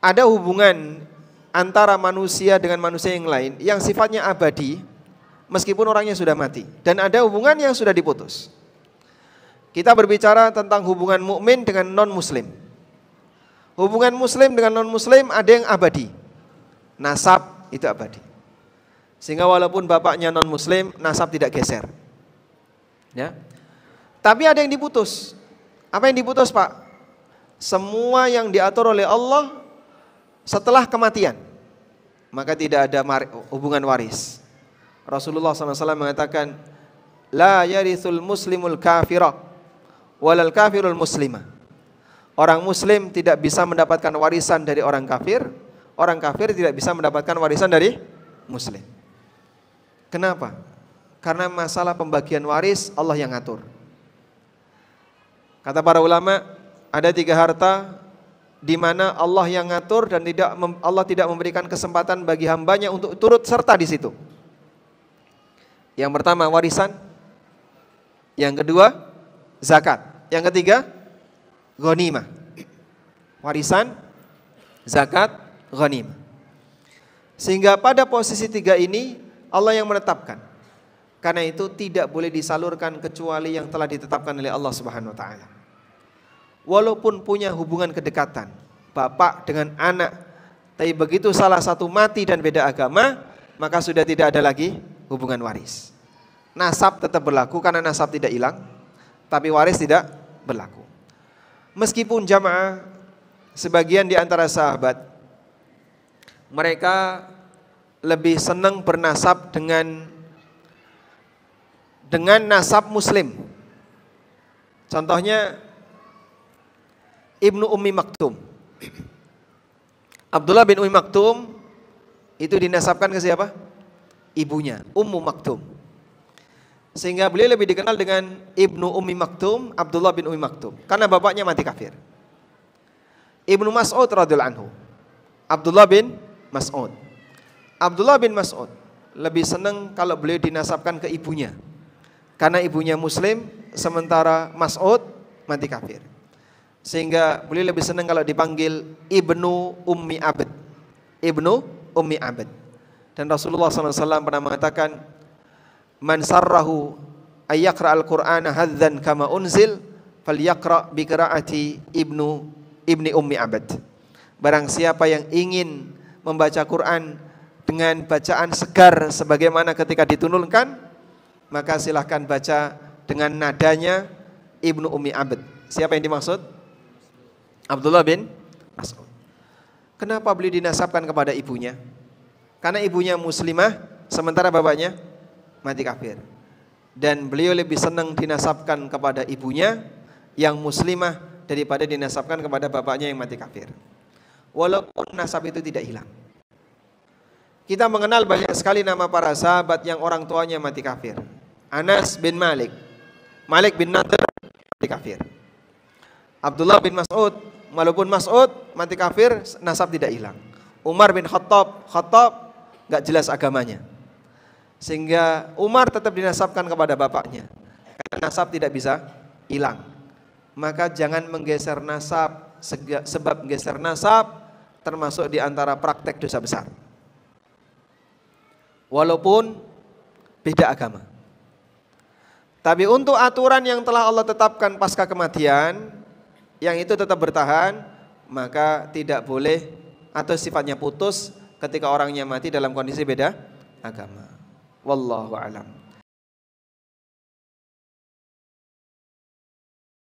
ada hubungan antara manusia dengan manusia yang lain yang sifatnya abadi meskipun orangnya sudah mati, dan ada hubungan yang sudah diputus. Kita berbicara tentang hubungan mukmin dengan non-muslim. Hubungan muslim dengan non-muslim ada yang abadi. Nasab itu abadi. Sehingga walaupun bapaknya non-muslim, nasab tidak geser. Ya. Tapi ada yang diputus. Apa yang diputus, Pak? Semua yang diatur oleh Allah setelah kematian, maka tidak ada hubungan waris. Rasulullah SAW mengatakan, la yarithul muslimul kafira walal kafirul muslimah. Orang muslim tidak bisa mendapatkan warisan dari orang kafir tidak bisa mendapatkan warisan dari muslim. Kenapa? Karena masalah pembagian waris Allah yang ngatur. Kata para ulama, ada 3 harta di mana Allah yang ngatur dan Allah tidak memberikan kesempatan bagi hambanya untuk turut serta di situ. Yang pertama warisan, yang kedua zakat, yang ketiga ghanimah. Warisan, zakat, ghanimah. Sehingga pada posisi 3 ini Allah yang menetapkan. Karena itu tidak boleh disalurkan kecuali yang telah ditetapkan oleh Allah Subhanahu wa taala. Walaupun punya hubungan kedekatan bapak dengan anak, tapi begitu salah satu mati dan beda agama, maka sudah tidak ada lagi hubungan waris. Nasab tetap berlaku karena nasab tidak hilang, tapi waris tidak berlaku. Meskipun jamaah sebagian di antara sahabat mereka lebih senang bernasab dengan nasab muslim. Contohnya Ibnu Ummi Maktum. Abdullah bin Ummi Maktum itu dinasabkan ke siapa? Ibunya, Ummu Maktum. Sehingga beliau lebih dikenal dengan Ibnu Ummi Maktum, Abdullah bin Ummi Maktum, karena bapaknya mati kafir. Ibnu Mas'ud radhiyallahu anhu, Abdullah bin Mas'ud. Abdullah bin Mas'ud lebih senang kalau beliau dinasabkan ke ibunya, karena ibunya muslim, sementara Mas'ud mati kafir. Sehingga beliau lebih senang kalau dipanggil Ibnu Ummi Abd, Ibnu Ummi Abd. Dan Rasulullah SAW pernah mengatakan, man sarrahu ayyaqra al-Qur'ana hadzan kama unzil falyaqra bi qiraati ibni Ummi Abd. Barang siapa yang ingin membaca Quran dengan bacaan segar sebagaimana ketika diturunkan, maka silahkan baca dengan nadanya Ibnu Ummi Abd. Siapa yang dimaksud? Abdullah bin Mas'ud. Kenapa beliau dinasabkan kepada ibunya? Karena ibunya muslimah, sementara bapaknya mati kafir. Dan beliau lebih senang dinasabkan kepada ibunya yang muslimah daripada dinasabkan kepada bapaknya yang mati kafir. Walaupun nasab itu tidak hilang. Kita mengenal banyak sekali nama para sahabat yang orang tuanya mati kafir. Anas bin Malik, Malik bin Nadir mati kafir. Abdullah bin Mas'ud, walaupun Mas'ud mati kafir, nasab tidak hilang. Umar bin Khattab gak jelas agamanya, sehingga Umar tetap dinasabkan kepada bapaknya, karena nasab tidak bisa hilang. Maka jangan menggeser nasab, sebab menggeser nasab termasuk di antara praktek dosa besar, walaupun beda agama. Tapi untuk aturan yang telah Allah tetapkan pasca kematian, yang itu tetap bertahan, maka tidak boleh atau sifatnya putus ketika orangnya mati dalam kondisi beda agama. Wallahu a'lam.